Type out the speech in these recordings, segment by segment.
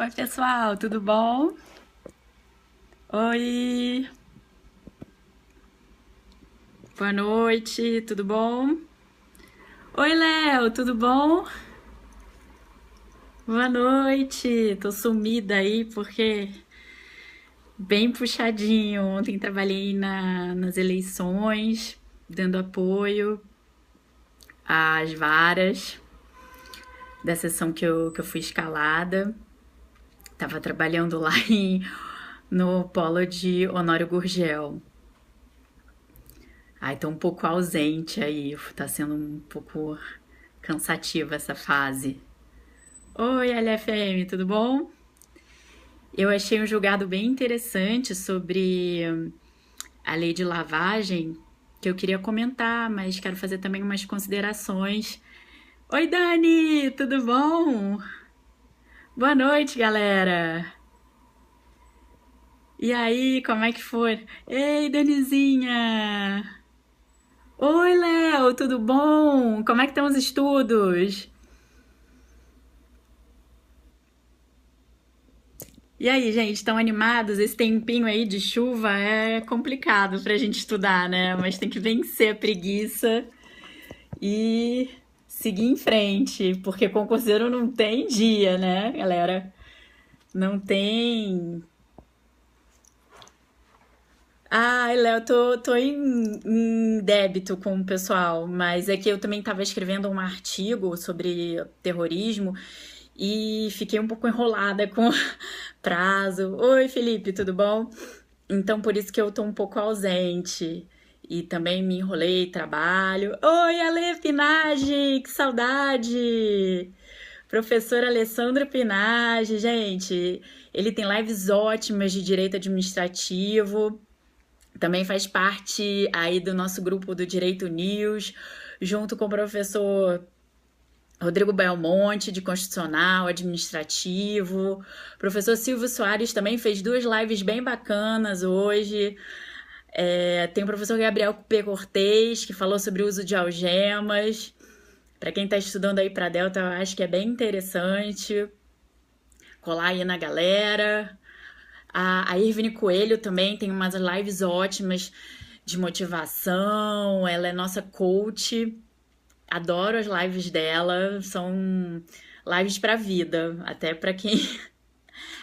Oi, pessoal, tudo bom? Oi, boa noite, tudo bom? Oi, Léo, tudo bom? Boa noite, tô sumida aí porque bem puxadinho. Ontem trabalhei nas eleições, dando apoio às varas da sessão que eu fui escalada. Tava trabalhando lá no polo de Honório Gurgel. Ai, tô um pouco ausente aí, tá sendo um pouco cansativa essa fase. Oi, LFM, tudo bom? Eu achei um julgado bem interessante sobre a lei de lavagem que eu queria comentar, mas quero fazer também umas considerações. Oi, Dani, tudo bom? Boa noite, galera. E aí, como é que foi? Ei, Danizinha! Oi, Léo, tudo bom? Como é que estão os estudos? E aí, gente, estão animados? Esse tempinho aí de chuva é complicado pra gente estudar, né? Mas tem que vencer a preguiça e seguir em frente, porque concurseiro não tem dia, né, galera? Não tem. Ai, Léo, tô em débito com o pessoal, mas é que eu também estava escrevendo um artigo sobre terrorismo e fiquei um pouco enrolada com prazo. Oi, Felipe, tudo bom? Então, por isso que eu tô um pouco ausente. E também me enrolei, trabalho. Oi, Ale Pinage, que saudade! Professor Alessandro Pinage, gente, ele tem lives ótimas de direito administrativo. Também faz parte aí do nosso grupo do Direito News, junto com o professor Rodrigo Belmonte, de Constitucional, Administrativo. O professor Silvio Soares também fez duas lives bem bacanas hoje. Tem o professor Gabriel P. Cortez, que falou sobre o uso de algemas. Para quem está estudando aí para Delta, eu acho que é bem interessante colar aí na galera. A Irvine Coelho também tem umas lives ótimas de motivação. Ela é nossa coach. Adoro as lives dela. São lives para vida, até para quem.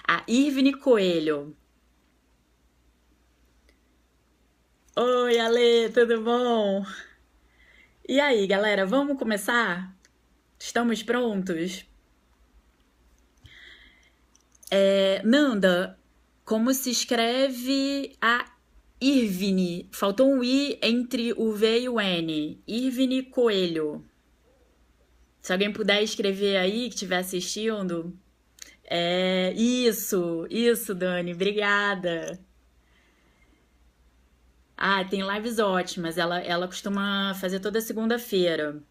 A Irvine Coelho. Oi, Ale, tudo bom? E aí, galera, vamos começar? Estamos prontos? Nanda, como se escreve a Irvine? Faltou um I entre o V e o N. Irvine Coelho. Se alguém puder escrever aí que estiver assistindo. Isso, Dani, obrigada. Ah, tem lives ótimas. Ela costuma fazer toda segunda-feira.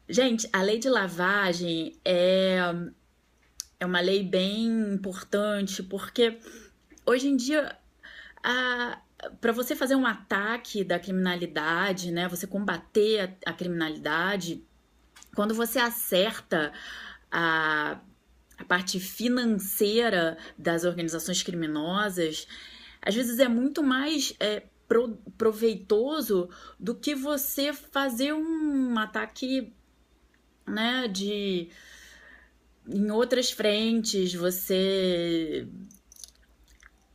Gente, a lei de lavagem é uma lei bem importante porque hoje em dia para você fazer um ataque da criminalidade, né, você combater a criminalidade, quando você acerta a, a parte financeira das organizações criminosas, às vezes é muito mais proveitoso do que você fazer um ataque, né, de em outras frentes. Você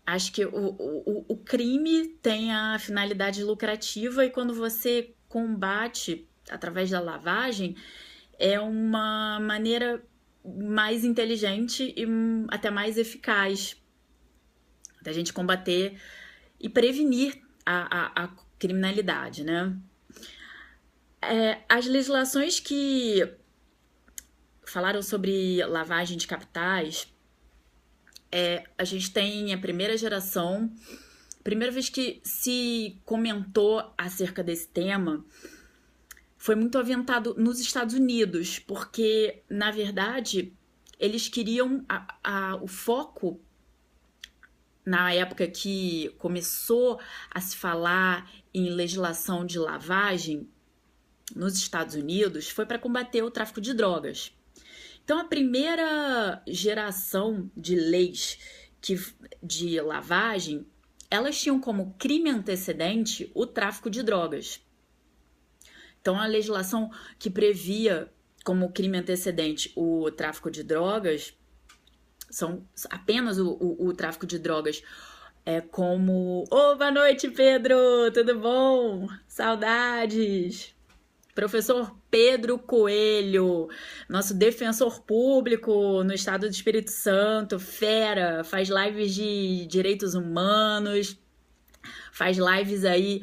acho que o crime tem a finalidade lucrativa e quando você combate através da lavagem é uma maneira mais inteligente e até mais eficaz da gente combater e prevenir a criminalidade, né? As legislações que falaram sobre lavagem de capitais, a gente tem a primeira geração, primeira vez que se comentou acerca desse tema foi muito aventado nos Estados Unidos, porque, na verdade, eles queriam o foco na época que começou a se falar em legislação de lavagem nos Estados Unidos, foi para combater o tráfico de drogas. Então, a primeira geração de leis de lavagem, elas tinham como crime antecedente o tráfico de drogas. Então, a legislação que previa como crime antecedente o tráfico de drogas, são apenas o tráfico de drogas, como... Boa noite, Pedro! Tudo bom? Saudades! Professor Pedro Coelho, nosso defensor público no estado do Espírito Santo, fera, faz lives de direitos humanos, faz lives aí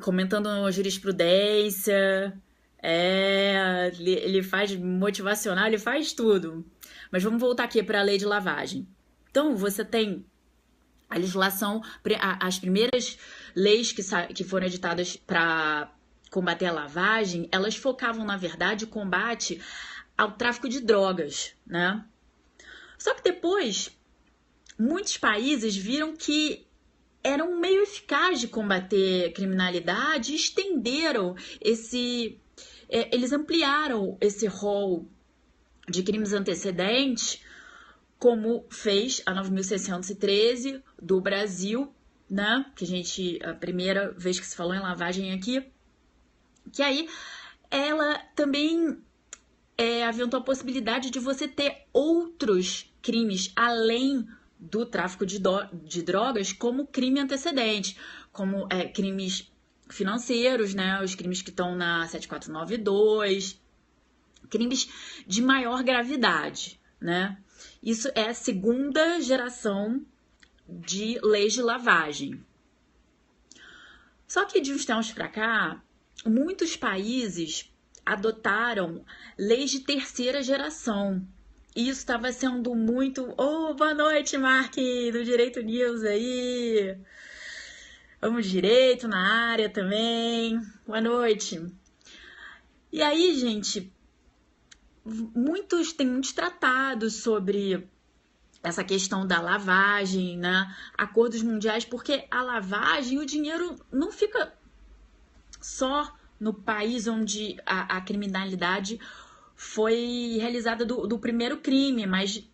comentando jurisprudência, ele faz motivacional, ele faz tudo. Mas vamos voltar aqui para a lei de lavagem. Então, você tem a legislação, as primeiras leis que foram editadas para combater a lavagem, elas focavam, na verdade, o combate ao tráfico de drogas, né? Só que depois, muitos países viram que era um meio eficaz de combater criminalidade e estenderam eles ampliaram esse rol de crimes antecedentes, como fez a 9.613 do Brasil, né? A primeira vez que se falou em lavagem aqui, que aí ela também aventou a possibilidade de você ter outros crimes além do tráfico de drogas como crime antecedente, como crimes financeiros, né? Os crimes que estão na 7492, crimes de maior gravidade, né? Isso é a segunda geração de leis de lavagem. Só que de uns tempos para cá, muitos países adotaram leis de terceira geração. E isso estava sendo muito... boa noite, Mark, do Direito News aí. Vamos de direito na área também. Boa noite. E aí, gente, tem muitos tratados sobre essa questão da lavagem, né? Acordos mundiais, porque a lavagem, o dinheiro não fica só no país onde a criminalidade foi realizada do primeiro crime, mas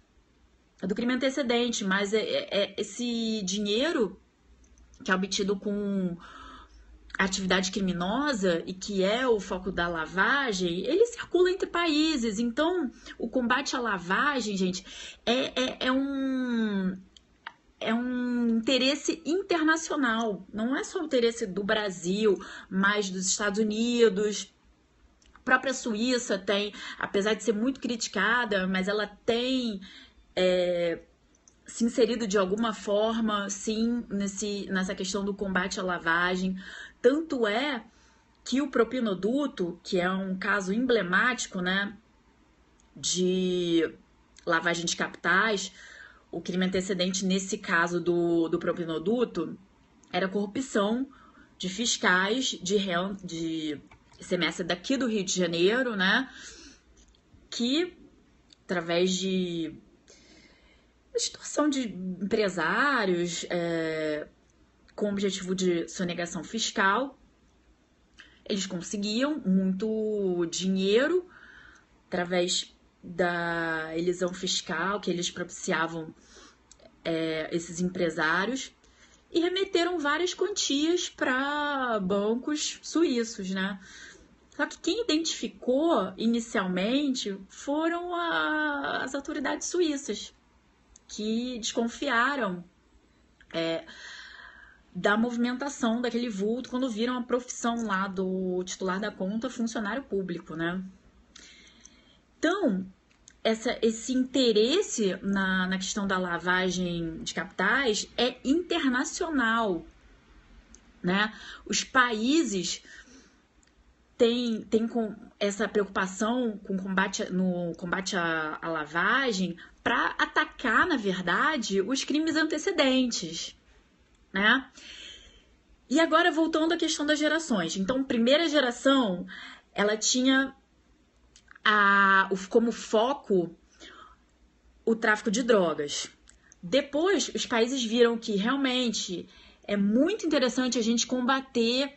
do crime antecedente, mas esse dinheiro que é obtido com atividade criminosa e que é o foco da lavagem, ele circula entre países. Então, o combate à lavagem, gente, é um interesse internacional. Não é só o interesse do Brasil, mas dos Estados Unidos. A própria Suíça tem, apesar de ser muito criticada, mas ela tem se inserido de alguma forma, sim, nessa questão do combate à lavagem. Tanto é que o propinoduto, que é um caso emblemático, né, de lavagem de capitais, o crime antecedente nesse caso do propinoduto era corrupção de fiscais de semestre daqui do Rio de Janeiro, né, que através de extorsão de empresários, com o objetivo de sonegação fiscal, eles conseguiam muito dinheiro através da elisão fiscal que eles propiciavam esses empresários e remeteram várias quantias para bancos suíços, né? Só que quem identificou inicialmente foram as autoridades suíças, que desconfiaram da movimentação daquele vulto quando viram a profissão lá do titular da conta, funcionário público, né? Então, esse interesse na questão da lavagem de capitais é internacional, né? Os países têm com essa preocupação no combate à lavagem para atacar, na verdade, os crimes antecedentes, né? E agora, voltando à questão das gerações. Então, primeira geração, ela tinha como foco o tráfico de drogas. Depois, os países viram que realmente é muito interessante a gente combater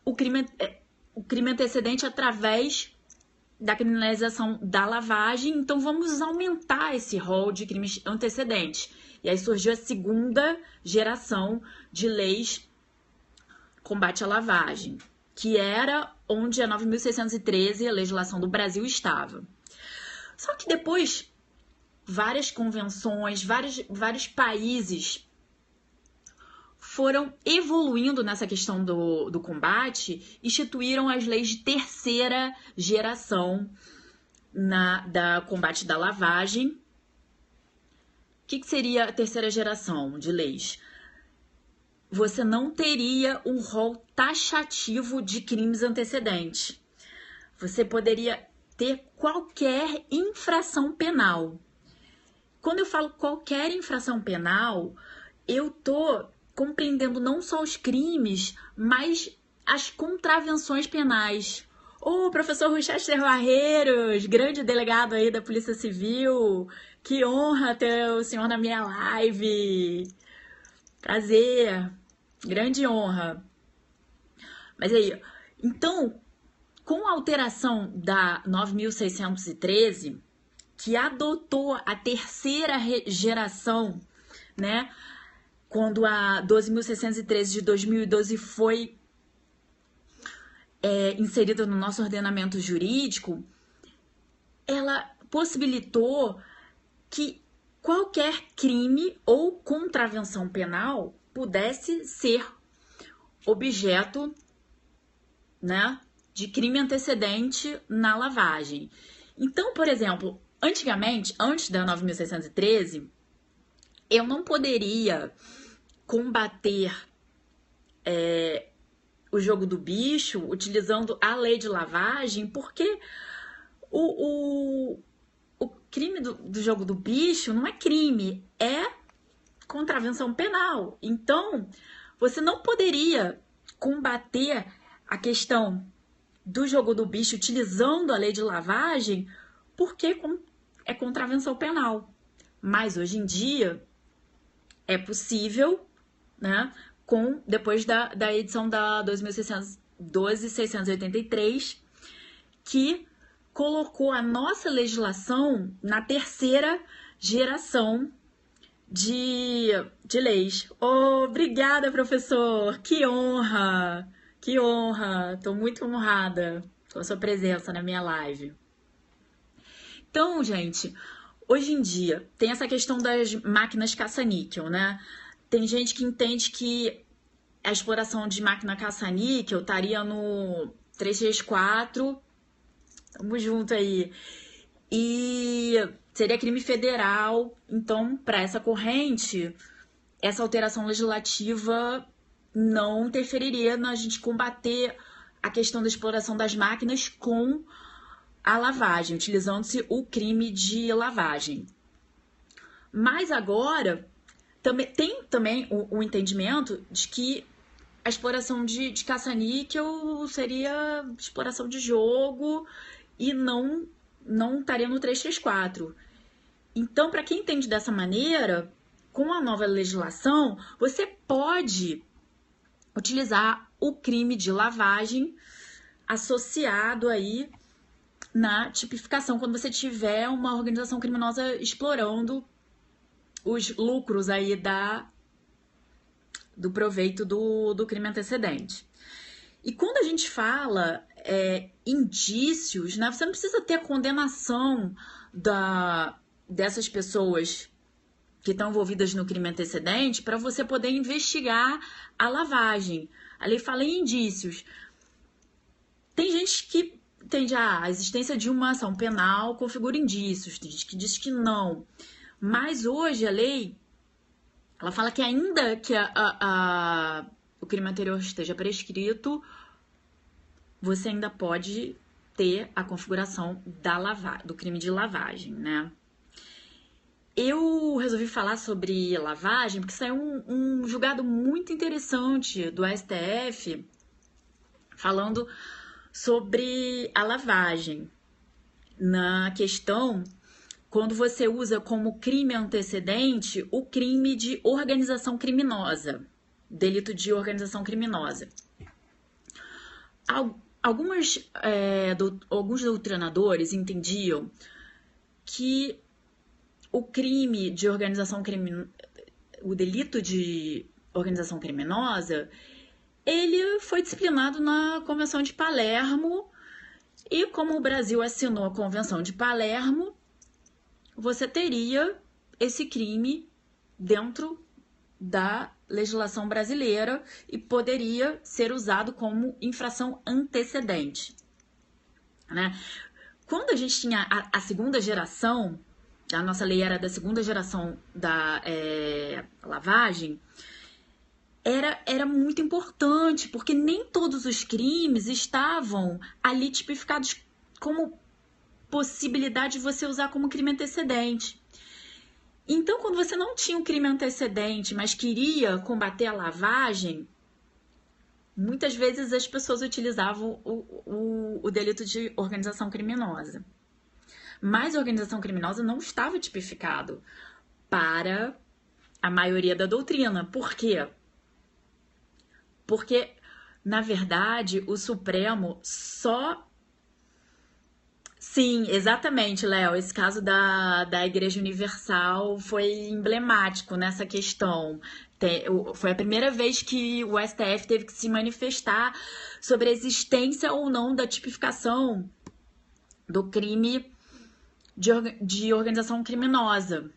o crime antecedente através da criminalização da lavagem, então vamos aumentar esse rol de crimes antecedentes. E aí surgiu a segunda geração de leis combate à lavagem, que era onde a 9.613, a legislação do Brasil, estava. Só que depois, várias convenções, vários países foram evoluindo nessa questão do combate, instituíram as leis de terceira geração da combate da lavagem. O que seria a terceira geração de leis? Você não teria um rol taxativo de crimes antecedentes. Você poderia ter qualquer infração penal. Quando eu falo qualquer infração penal, eu tô compreendendo não só os crimes, mas as contravenções penais. Ô, professor Rochester Barreiros, grande delegado aí da Polícia Civil, que honra ter o senhor na minha live. Prazer, grande honra. Mas aí, então, com a alteração da 9.613, que adotou a terceira geração, né? Quando a 12.613 de 2012 foi inserida no nosso ordenamento jurídico, ela possibilitou que qualquer crime ou contravenção penal pudesse ser objeto, né, de crime antecedente na lavagem. Então, por exemplo, antigamente, antes da 9.613, eu não poderia combater o jogo do bicho utilizando a lei de lavagem, porque o crime do jogo do bicho não é crime, é contravenção penal. Então, você não poderia combater a questão do jogo do bicho utilizando a lei de lavagem, porque é contravenção penal. Mas hoje em dia é possível, né, depois da edição da 12.683, que colocou a nossa legislação na terceira geração de leis. Obrigada, professor! Que honra! Que honra! Estou muito honrada com a sua presença na minha live. Então, gente, hoje em dia tem essa questão das máquinas caça-níquel, né? Tem gente que entende que a exploração de máquina caça-níquel estaria no 334, tamo junto aí, e seria crime federal. Então, para essa corrente, essa alteração legislativa não interferiria na gente combater a questão da exploração das máquinas com a lavagem, utilizando-se o crime de lavagem. Mas agora tem também o entendimento de que a exploração de caça-níquel seria exploração de jogo e não estaria no 334. Então, para quem entende dessa maneira, com a nova legislação, você pode utilizar o crime de lavagem associado aí na tipificação, quando você tiver uma organização criminosa explorando os lucros aí do proveito do crime antecedente. E quando a gente fala indícios, né, você não precisa ter a condenação dessas pessoas que estão envolvidas no crime antecedente para você poder investigar a lavagem. A lei fala em indícios. Tem gente que entende a existência de uma ação penal configura indícios, tem gente que diz que não. Mas hoje a lei, ela fala que ainda que o crime anterior esteja prescrito, você ainda pode ter a configuração do crime de lavagem, né? Eu resolvi falar sobre lavagem porque saiu um julgado muito interessante do STF falando sobre a lavagem na questão quando você usa como crime antecedente o crime de organização criminosa, delito de organização criminosa. Alguns doutrinadores entendiam que o delito de organização criminosa, ele foi disciplinado na Convenção de Palermo, e como o Brasil assinou a Convenção de Palermo, você teria esse crime dentro da legislação brasileira e poderia ser usado como infração antecedente, né? Quando a gente tinha a segunda geração, a nossa lei era da segunda geração da lavagem, era muito importante, porque nem todos os crimes estavam ali tipificados como possibilidade de você usar como crime antecedente. Então, quando você não tinha um crime antecedente, mas queria combater a lavagem, muitas vezes as pessoas utilizavam o delito de organização criminosa. Mas a organização criminosa não estava tipificado para a maioria da doutrina. Por quê? Porque, na verdade, o Supremo só... Sim, exatamente, Léo. Esse caso da Igreja Universal foi emblemático nessa questão. Foi a primeira vez que o STF teve que se manifestar sobre a existência ou não da tipificação do crime de organização criminosa,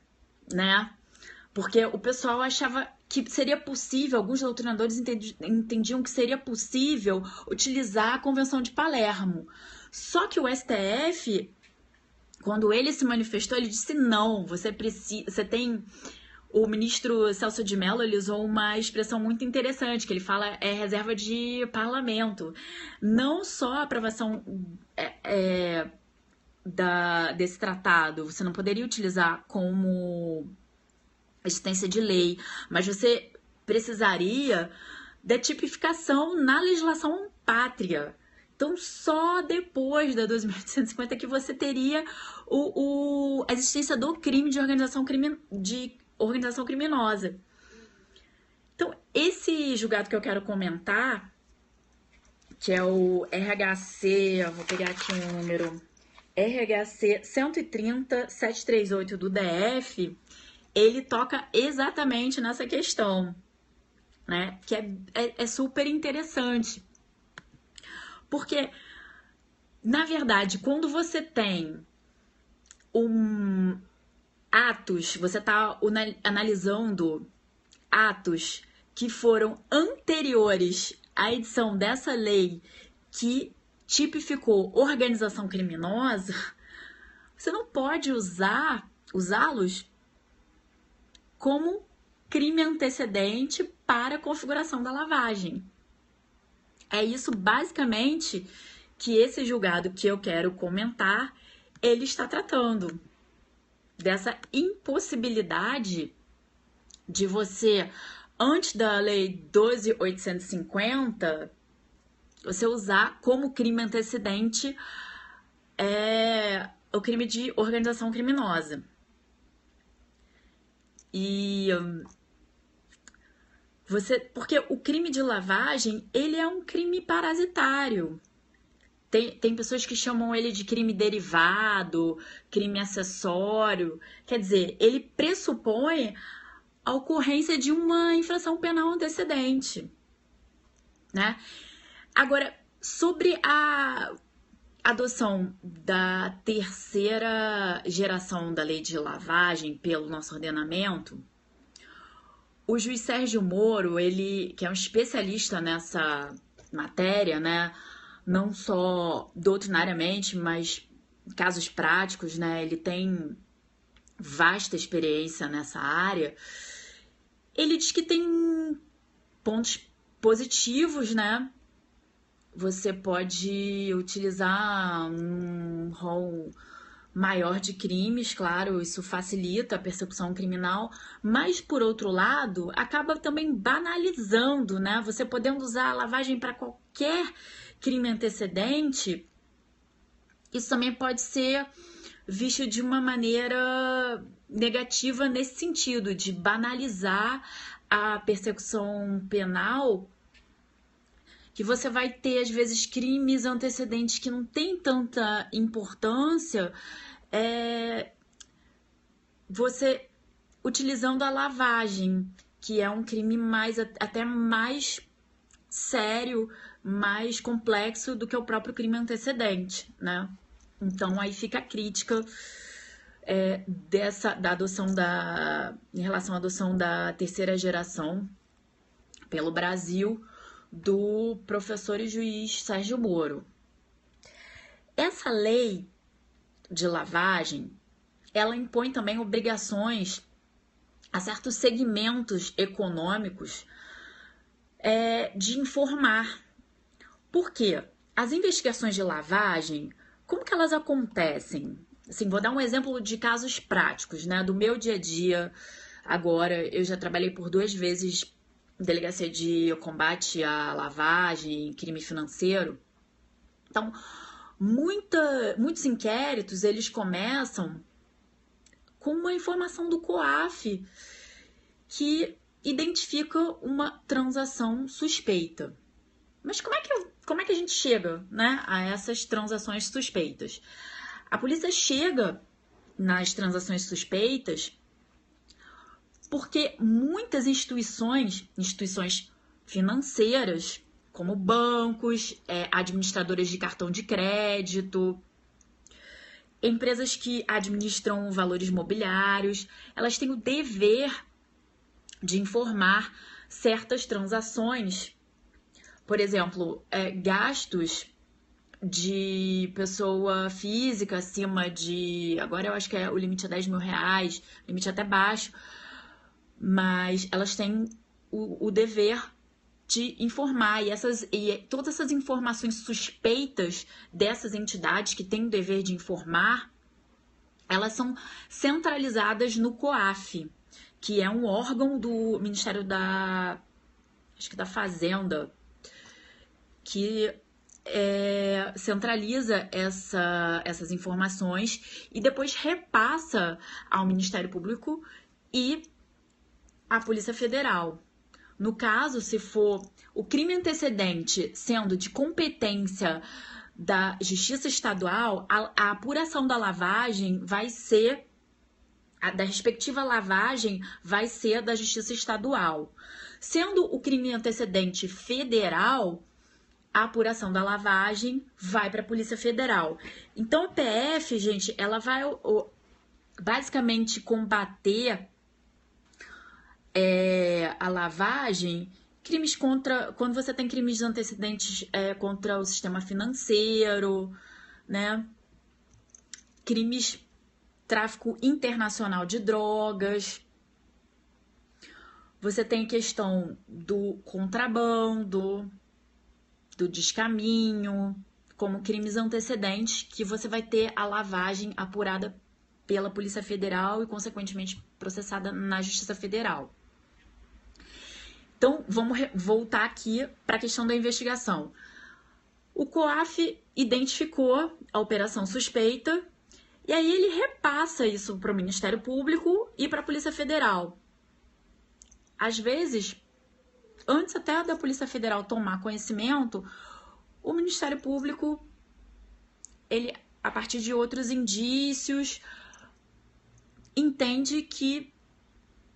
né? Porque o pessoal achava que seria possível, alguns doutrinadores entendiam que seria possível utilizar a Convenção de Palermo. Só que o STF, quando ele se manifestou, ele disse não, você tem... O ministro Celso de Mello, ele usou uma expressão muito interessante, que ele fala reserva de parlamento. Não só a aprovação desse tratado, você não poderia utilizar como existência de lei, mas você precisaria da tipificação na legislação pátria. Então, só depois da 2.850 que você teria a existência do crime de organização criminosa. Então, esse julgado que eu quero comentar, que é o RHC, vou pegar aqui um número, RHC 130.738 do DF, ele toca exatamente nessa questão, né? Que é super interessante. Porque, na verdade, quando você tem atos, você está analisando atos que foram anteriores à edição dessa lei que tipificou organização criminosa, você não pode usá-los como crime antecedente para a configuração da lavagem. É isso, basicamente, que esse julgado que eu quero comentar, ele está tratando dessa impossibilidade de você, antes da lei 12.850, você usar como crime antecedente o crime de organização criminosa. Porque o crime de lavagem, ele é um crime parasitário. Tem pessoas que chamam ele de crime derivado, crime acessório. Quer dizer, ele pressupõe a ocorrência de uma infração penal antecedente, né? Agora, sobre a adoção da terceira geração da lei de lavagem pelo nosso ordenamento, o juiz Sérgio Moro, ele, que é um especialista nessa matéria, né? Não só doutrinariamente, mas casos práticos, né? Ele tem vasta experiência nessa área. Ele diz que tem pontos positivos, né? Você pode utilizar um rol maior de crimes, claro, isso facilita a persecução criminal, mas, por outro lado, acaba também banalizando, né? Você podendo usar a lavagem para qualquer crime antecedente, isso também pode ser visto de uma maneira negativa nesse sentido, de banalizar a persecução penal que você vai ter, às vezes, crimes antecedentes que não têm tanta importância, você utilizando a lavagem, que é um crime até mais sério, mais complexo do que o próprio crime antecedente, né? Então aí fica a crítica da adoção em relação à adoção da terceira geração pelo Brasil do professor e juiz Sérgio Moro. Essa lei de lavagem, ela impõe também obrigações a certos segmentos econômicos de informar. Por quê? As investigações de lavagem, como que elas acontecem? Assim, vou dar um exemplo de casos práticos, né? Do meu dia a dia. Agora, eu já trabalhei por 2 vezes em delegacia de combate à lavagem, crime financeiro. Então, muitos inquéritos, eles começam com uma informação do COAF que identifica uma transação suspeita. Mas como é que a gente chega, né, a essas transações suspeitas? A polícia chega nas transações suspeitas porque muitas instituições financeiras, como bancos, administradoras de cartão de crédito, empresas que administram valores mobiliários, elas têm o dever de informar certas transações. Por exemplo, gastos de pessoa física acima de... Agora eu acho que o limite é 10 mil reais, limite até baixo, mas elas têm o dever de informar. E todas essas informações suspeitas dessas entidades que têm o dever de informar, elas são centralizadas no COAF, que é um órgão do Ministério da Fazenda, que centraliza essas informações e depois repassa ao Ministério Público e à Polícia Federal. No caso, se for o crime antecedente sendo de competência da Justiça Estadual, a apuração da lavagem vai ser, da respectiva lavagem vai ser da Justiça Estadual. Sendo o crime antecedente federal, a apuração da lavagem vai para a Polícia Federal. Então, a PF, gente, ela vai basicamente combater a lavagem, quando você tem crimes antecedentes contra o sistema financeiro, né? Crimes, tráfico internacional de drogas. Você tem questão do contrabando, do descaminho, como crimes antecedentes, que você vai ter a lavagem apurada pela Polícia Federal e, consequentemente, processada na Justiça Federal. Então, vamos voltar aqui para a questão da investigação. O COAF identificou a operação suspeita e aí ele repassa isso para o Ministério Público e para a Polícia Federal. Às vezes, antes até da Polícia Federal tomar conhecimento, o Ministério Público, ele, a partir de outros indícios, entende que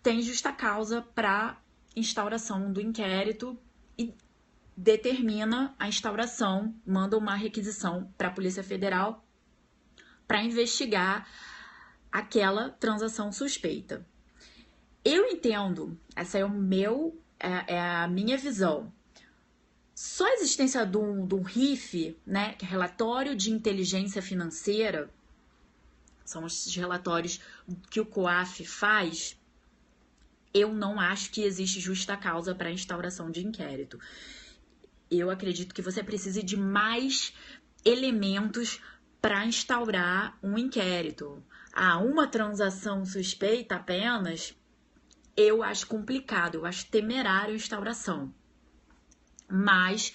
tem justa causa para instauração do inquérito e determina a instauração, manda uma requisição para a Polícia Federal para investigar aquela transação suspeita. Eu entendo, essa é a minha visão. Só a existência de um RIF, né, que é Relatório de Inteligência Financeira, são esses relatórios que o COAF faz, eu não acho que existe justa causa para a instauração de inquérito. Eu acredito que você precise de mais elementos para instaurar um inquérito. Uma transação suspeita apenas, eu acho complicado, eu acho temerário a instauração. Mas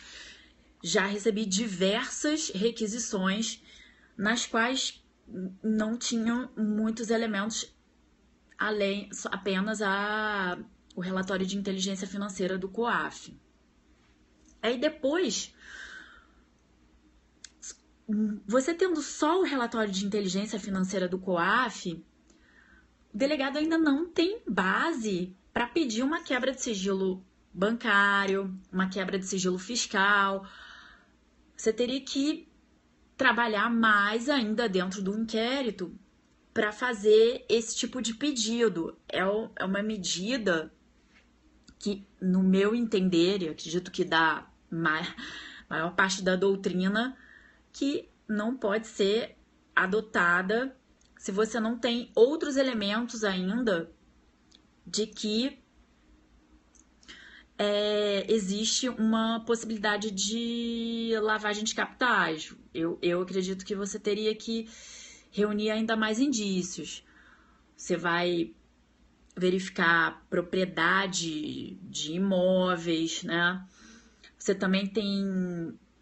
já recebi diversas requisições nas quais não tinham muitos elementos além apenas o relatório de inteligência financeira do COAF. Aí depois, você tendo só o relatório de inteligência financeira do COAF, o delegado ainda não tem base para pedir uma quebra de sigilo bancário, uma quebra de sigilo fiscal. Você teria que trabalhar mais ainda dentro do inquérito para fazer esse tipo de pedido. É uma medida que, no meu entender, e acredito que da maior parte da doutrina, que não pode ser adotada se você não tem outros elementos ainda de que existe uma possibilidade de lavagem de capitais. Eu acredito que você teria que reunir ainda mais indícios. Você vai verificar propriedade de imóveis, né? Você também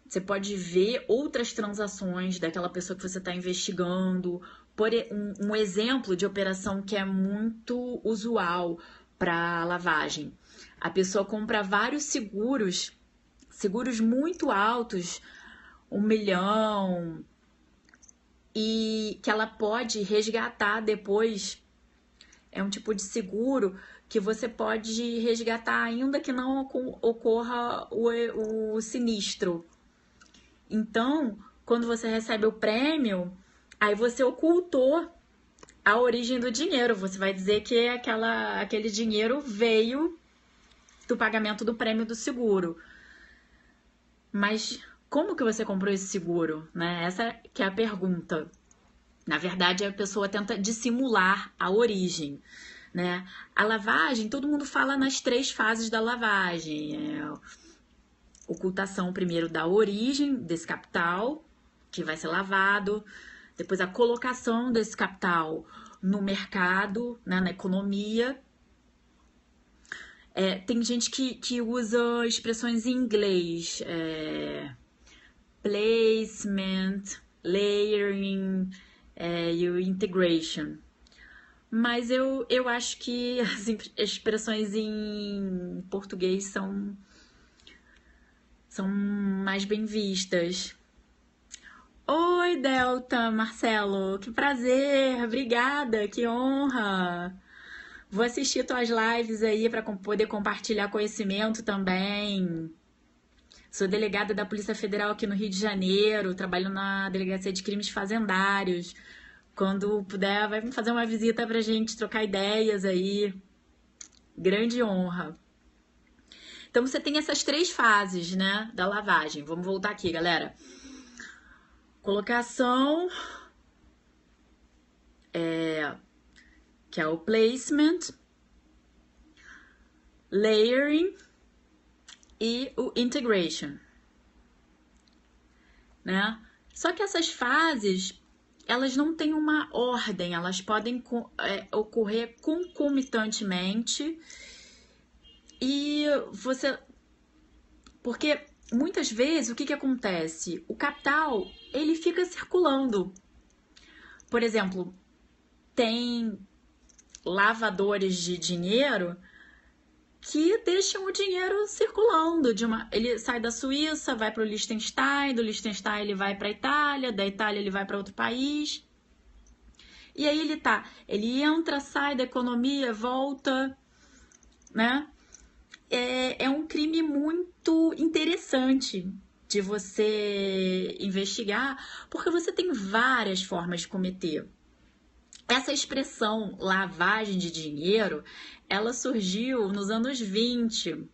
você pode ver outras transações daquela pessoa que você está investigando. Por um exemplo de operação que é muito usual para lavagem. A pessoa compra vários seguros muito altos, 1 milhão, e que ela pode resgatar depois. É um tipo de seguro que você pode resgatar ainda que não ocorra o sinistro. Então, quando você recebe o prêmio, aí você ocultou a origem do dinheiro. Você vai dizer que aquele dinheiro veio do pagamento do prêmio do seguro. Mas como que você comprou esse seguro, né? Essa que é a pergunta. Na verdade, a pessoa tenta dissimular a origem, né? A lavagem, todo mundo fala nas 3 fases da lavagem. Ocultação primeiro da origem desse capital, que vai ser lavado. Depois a colocação desse capital no mercado, né, na economia. Tem gente que usa expressões em inglês. Placement, layering, e o integration. Mas eu acho que as expressões em português são mais bem vistas. Oi, Delta, Marcelo, que prazer, obrigada, que honra. Vou assistir tuas lives aí para poder compartilhar conhecimento também. Sou delegada da Polícia Federal aqui no Rio de Janeiro, trabalho na Delegacia de Crimes Fazendários. Quando puder, vai fazer uma visita pra gente trocar ideias aí. Grande honra. Então você tem essas 3 fases, né, da lavagem. Vamos voltar aqui, galera. Colocação, que é o placement, layering e o integration, né? Só que essas fases, elas não têm uma ordem, elas podem ocorrer concomitantemente e porque muitas vezes o que acontece? O capital, ele fica circulando. Por exemplo, tem lavadores de dinheiro que deixam o dinheiro circulando. Ele sai da Suíça, vai para o Liechtenstein, do Liechtenstein ele vai para a Itália, da Itália ele vai para outro país. E aí ele entra, sai da economia, volta, né? É um crime muito interessante de você investigar, porque você tem várias formas de cometer. Essa expressão lavagem de dinheiro, ela surgiu nos anos 20,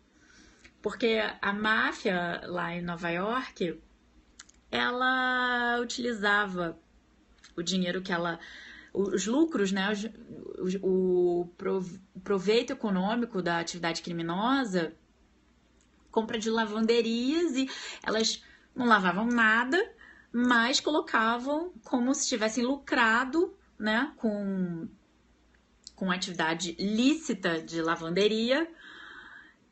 porque a máfia lá em Nova York, ela utilizava o dinheiro que os lucros, né, o proveito econômico da atividade criminosa, compra de lavanderias, e elas não lavavam nada, mas colocavam como se tivessem lucrado, né, com atividade lícita de lavanderia,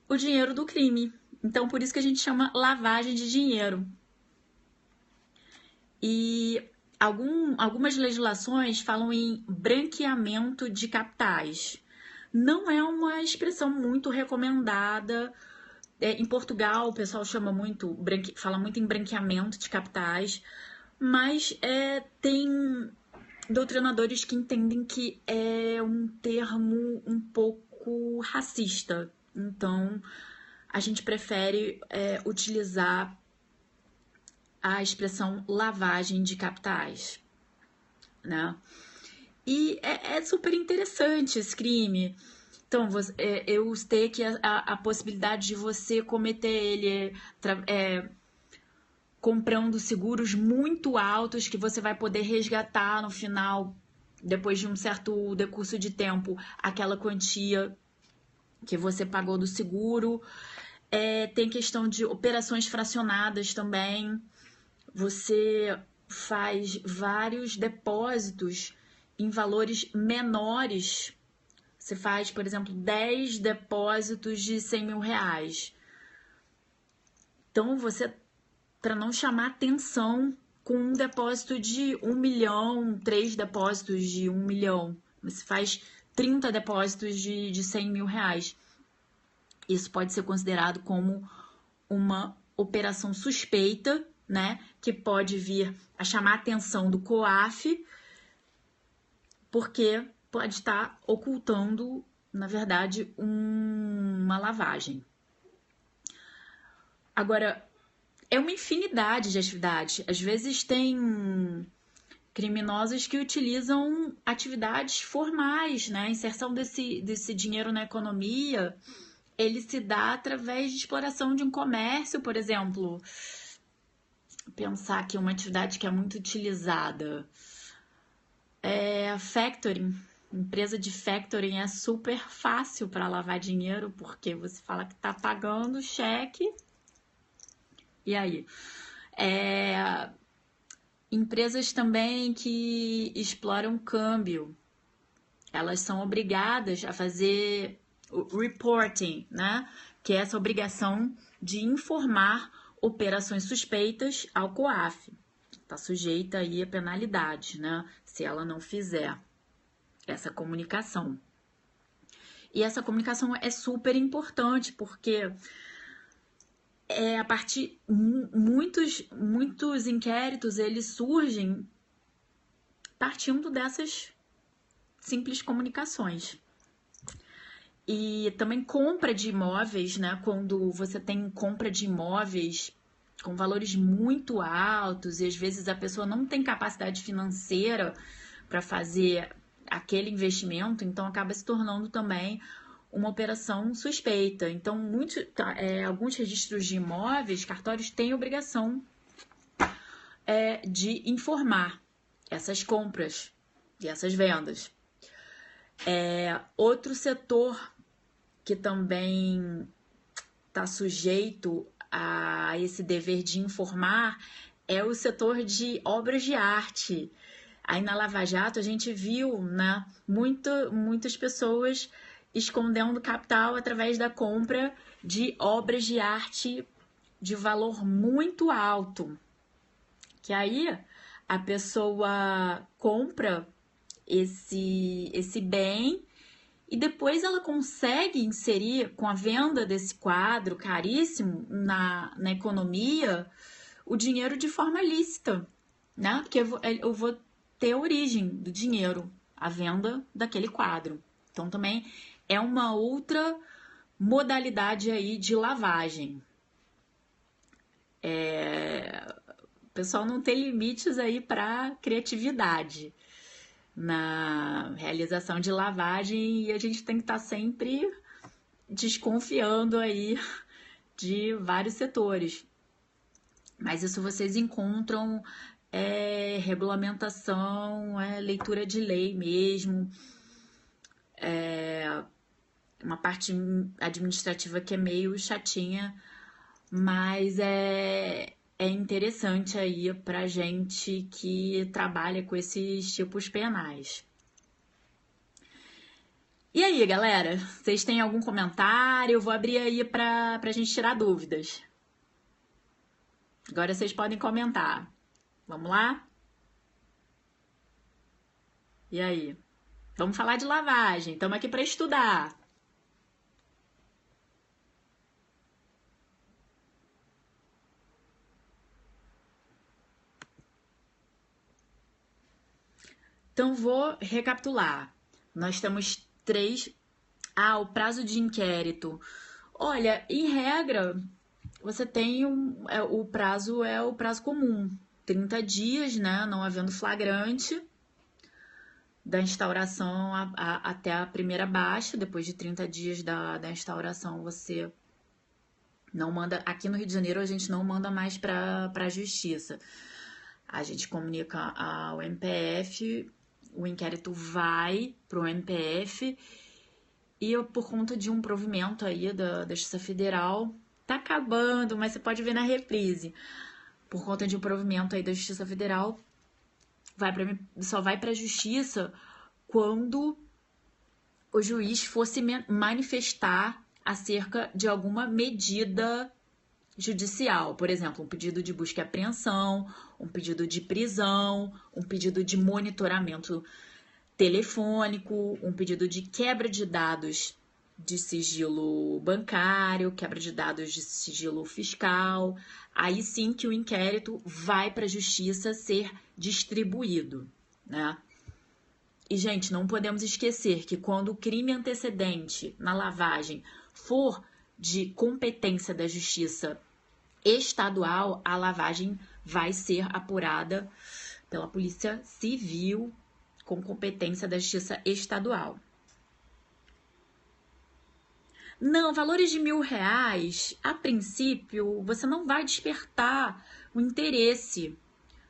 o dinheiro do crime. Então, por isso que a gente chama lavagem de dinheiro. E algumas legislações falam em branqueamento de capitais. Não é uma expressão muito recomendada Em Portugal, o pessoal chama muito, fala muito em branqueamento de capitais, mas tem doutrinadores que entendem que é um termo um pouco racista. Então, a gente prefere utilizar a expressão lavagem de capitais, né? E é super interessante esse crime. Então, eu citei aqui a possibilidade de você cometer ele comprando seguros muito altos que você vai poder resgatar no final, depois de um certo decurso de tempo, aquela quantia que você pagou do seguro. Tem questão de operações fracionadas também. Você faz vários depósitos em valores menores. Você faz, por exemplo, 10 depósitos de 100 mil reais. Então, para não chamar atenção com um depósito de 1 milhão, 3 depósitos de 1 milhão, você faz 30 depósitos de 100 mil reais. Isso pode ser considerado como uma operação suspeita, né? Que pode vir a chamar a atenção do COAF, porque pode estar ocultando, na verdade, uma lavagem. Agora, é uma infinidade de atividades. Às vezes tem criminosos que utilizam atividades formais, né? A inserção desse dinheiro na economia, ele se dá através de exploração de um comércio, por exemplo. Pensar aqui uma atividade que é muito utilizada. Factoring. Empresa de factoring é super fácil para lavar dinheiro, porque você fala que está pagando cheque. E aí? Empresas também que exploram câmbio. Elas são obrigadas a fazer o reporting, né? Que é essa obrigação de informar operações suspeitas ao COAF. Está sujeita aí a penalidade, né? Se ela não fizer essa comunicação. E essa comunicação é super importante, porque a partir muitos inquéritos eles surgem partindo dessas simples comunicações. E também compra de imóveis, né? Quando você tem compra de imóveis com valores muito altos e às vezes a pessoa não tem capacidade financeira para fazer aquele investimento, então acaba se tornando também uma operação suspeita. Então, alguns registros de imóveis, cartórios têm obrigação de informar essas compras e essas vendas. Outro setor que também está sujeito a esse dever de informar é o setor de obras de arte. Aí na Lava Jato a gente viu, né, muitas pessoas escondendo capital através da compra de obras de arte de valor muito alto. Que aí a pessoa compra esse bem e depois ela consegue inserir, com a venda desse quadro caríssimo na economia, o dinheiro de forma lícita, né? Porque eu vou ter a origem do dinheiro, a venda daquele quadro. Então também é uma outra modalidade aí de lavagem. O pessoal não tem limites aí para criatividade na realização de lavagem e a gente tem que estar sempre desconfiando aí de vários setores. Mas isso vocês encontram regulamentação, leitura de lei mesmo, uma parte administrativa que é meio chatinha, mas é interessante aí pra gente que trabalha com esses tipos penais. E aí, galera? Vocês têm algum comentário? Eu vou abrir aí pra gente tirar dúvidas. Agora vocês podem comentar. Vamos lá? E aí? Vamos falar de lavagem. Estamos aqui para estudar. Então, vou recapitular. Nós temos três. Ah, o prazo de inquérito. Olha, em regra, você tem o prazo é o prazo comum. 30 dias, né? Não havendo flagrante da instauração até a primeira baixa. Depois de 30 dias da instauração, você não manda. Aqui no Rio de Janeiro, a gente não manda mais para a justiça. A gente comunica ao MPF, o inquérito vai para o MPF e por conta de um provimento aí da Justiça Federal, tá acabando, mas você pode ver na reprise. Por conta de um provimento aí da Justiça Federal, só vai para a Justiça quando o juiz fosse manifestar acerca de alguma medida judicial, por exemplo, um pedido de busca e apreensão, um pedido de prisão, um pedido de monitoramento telefônico, um pedido de quebra de dados de sigilo bancário, quebra de dados de sigilo fiscal. Aí sim que o inquérito vai para a justiça ser distribuído, né? E, gente, não podemos esquecer que quando o crime antecedente na lavagem for de competência da justiça estadual, a lavagem vai ser apurada pela Polícia Civil com competência da Justiça Estadual. Não, valores de R$ 1.000, a princípio, você não vai despertar o interesse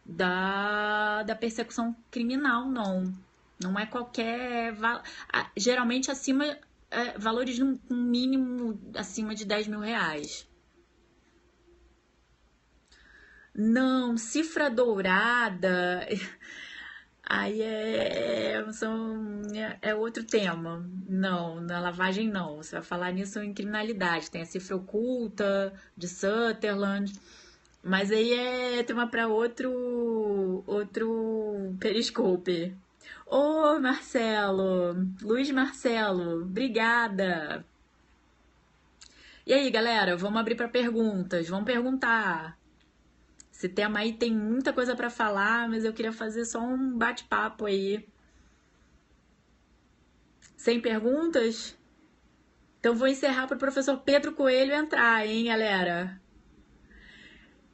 da persecução criminal, não. Não é qualquer... Geralmente, acima... valores no mínimo acima de R$ 10.000. Não, cifra dourada... Aí é outro tema. Não, na lavagem não. Você vai falar nisso em criminalidade. Tem a cifra oculta de Sutherland. Mas aí é tema para outro periscope. Ô, Marcelo! Luiz Marcelo, obrigada! E aí, galera, vamos abrir para perguntas. Vamos perguntar. Esse tema aí tem muita coisa para falar, mas eu queria fazer só um bate-papo aí. Sem perguntas? Então vou encerrar para o professor Pedro Coelho entrar, hein, galera?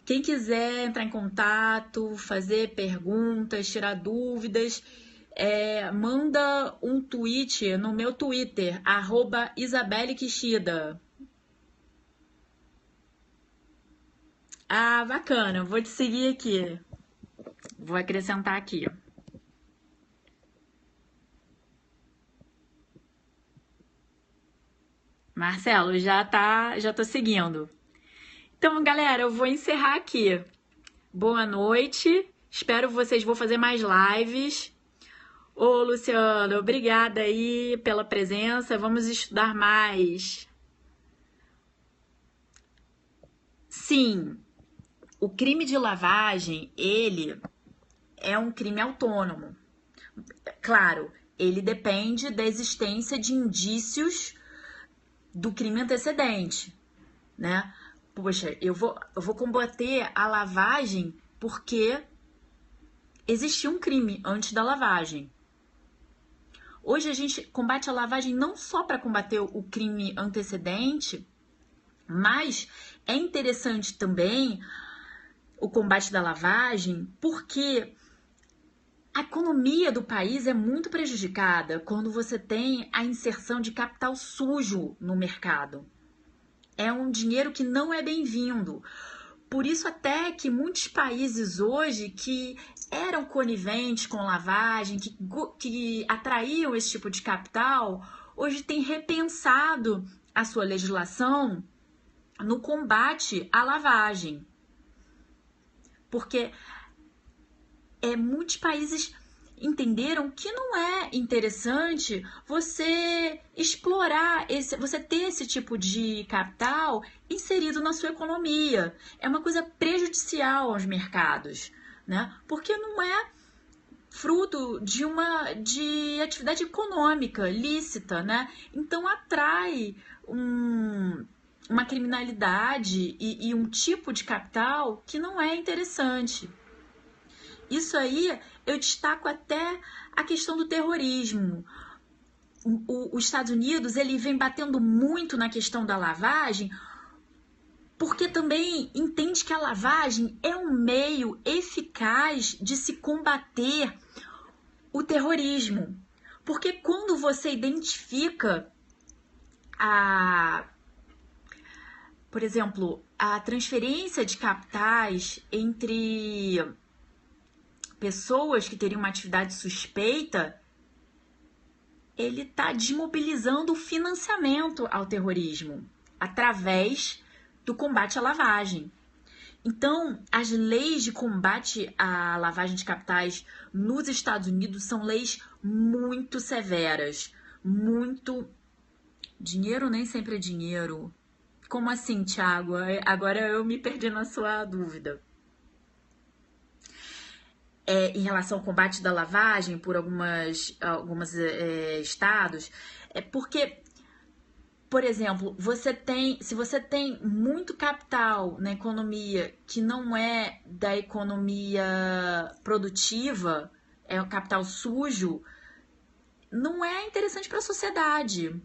Quem quiser entrar em contato, fazer perguntas, tirar dúvidas, manda um tweet no meu Twitter, @IsabelleQuixida. Ah, bacana. Vou te seguir aqui. Vou acrescentar aqui. Marcelo, já tô seguindo. Então, galera, eu vou encerrar aqui. Boa noite. Espero vocês. Vou fazer mais lives. Ô, Luciano, obrigada aí pela presença. Vamos estudar mais. Sim, o crime de lavagem, ele é um crime autônomo. Claro, ele depende da existência de indícios do crime antecedente, né? Poxa, eu vou combater a lavagem porque existia um crime antes da lavagem. Hoje a gente combate a lavagem não só para combater o crime antecedente, mas é interessante também o combate da lavagem porque a economia do país é muito prejudicada quando você tem a inserção de capital sujo no mercado. É um dinheiro que não é bem-vindo. Por isso até que muitos países hoje que eram coniventes com lavagem, que atraíam esse tipo de capital, hoje têm repensado a sua legislação no combate à lavagem. Porque muitos países entenderam que não é interessante você explorar, você ter esse tipo de capital inserido na sua economia. É uma coisa prejudicial aos mercados, né? Porque não é fruto de atividade econômica lícita, né? Então atrai uma criminalidade e um tipo de capital que não é interessante. Isso aí eu destaco até a questão do terrorismo. Os Estados Unidos ele vem batendo muito na questão da lavagem, porque também entende que a lavagem é um meio eficaz de se combater o terrorismo. Porque quando você identifica por exemplo, a transferência de capitais entre pessoas que teriam uma atividade suspeita, ele está desmobilizando o financiamento ao terrorismo através do combate à lavagem. Então, as leis de combate à lavagem de capitais nos Estados Unidos são leis muito severas, muito... Dinheiro nem sempre é dinheiro. Como assim, Thiago? Agora eu me perdi na sua dúvida. Em relação ao combate da lavagem por algumas estados, é porque, por exemplo, se você tem muito capital na economia que não é da economia produtiva, é o capital sujo, não é interessante para a sociedade.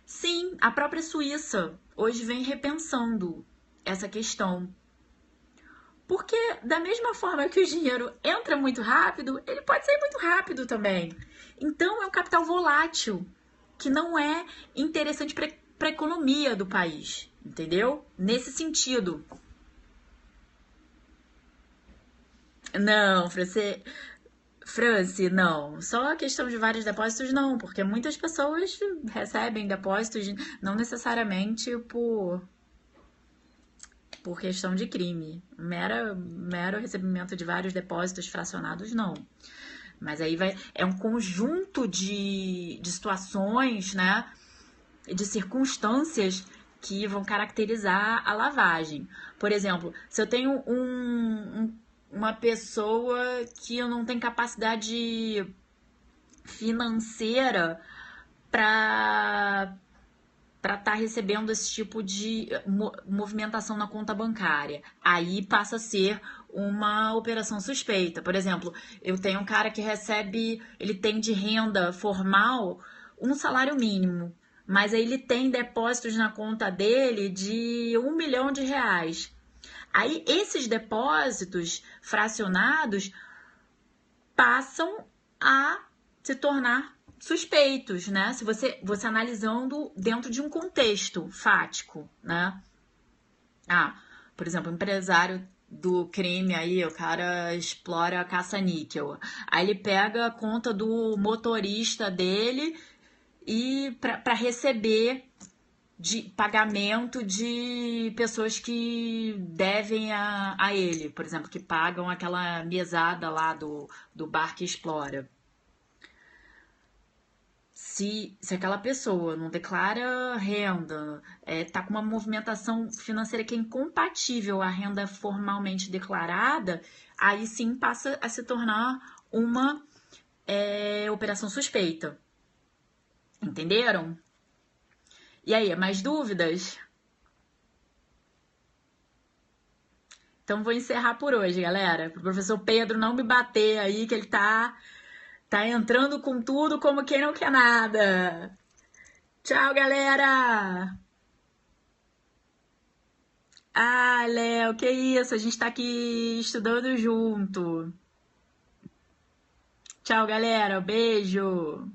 Sim, a própria Suíça hoje vem repensando essa questão. Porque da mesma forma que o dinheiro entra muito rápido, ele pode sair muito rápido também. Então é um capital volátil, que não é interessante para a economia do país, entendeu? Nesse sentido. Não, Franci, não. Só a questão de vários depósitos, não, porque muitas pessoas recebem depósitos não necessariamente por questão de crime. Mero recebimento de vários depósitos fracionados, não. Mas aí é um conjunto de situações, né? De circunstâncias que vão caracterizar a lavagem. Por exemplo, se eu tenho uma pessoa que eu não tenho capacidade financeira para estar recebendo esse tipo de movimentação na conta bancária. Aí passa a ser uma operação suspeita. Por exemplo, eu tenho um cara que recebe, ele tem de renda formal um salário mínimo, mas aí ele tem depósitos na conta dele de R$ 1 milhão. Aí esses depósitos fracionados passam a se tornar suspeitos, né? Se você analisando dentro de um contexto fático, né? Por exemplo, o empresário do crime aí, o cara explora a caça-níquel. Aí ele pega a conta do motorista dele e para receber de pagamento de pessoas que devem a ele, por exemplo, que pagam aquela mesada lá do bar que explora. Se aquela pessoa não declara renda, tá com uma movimentação financeira que é incompatível à renda formalmente declarada, aí sim passa a se tornar uma operação suspeita. Entenderam? E aí, mais dúvidas? Então vou encerrar por hoje, galera. Pro professor Pedro não me bater aí, que ele tá entrando com tudo como quem não quer nada. Tchau, galera! Léo, que isso? A gente tá aqui estudando junto. Tchau, galera. Beijo.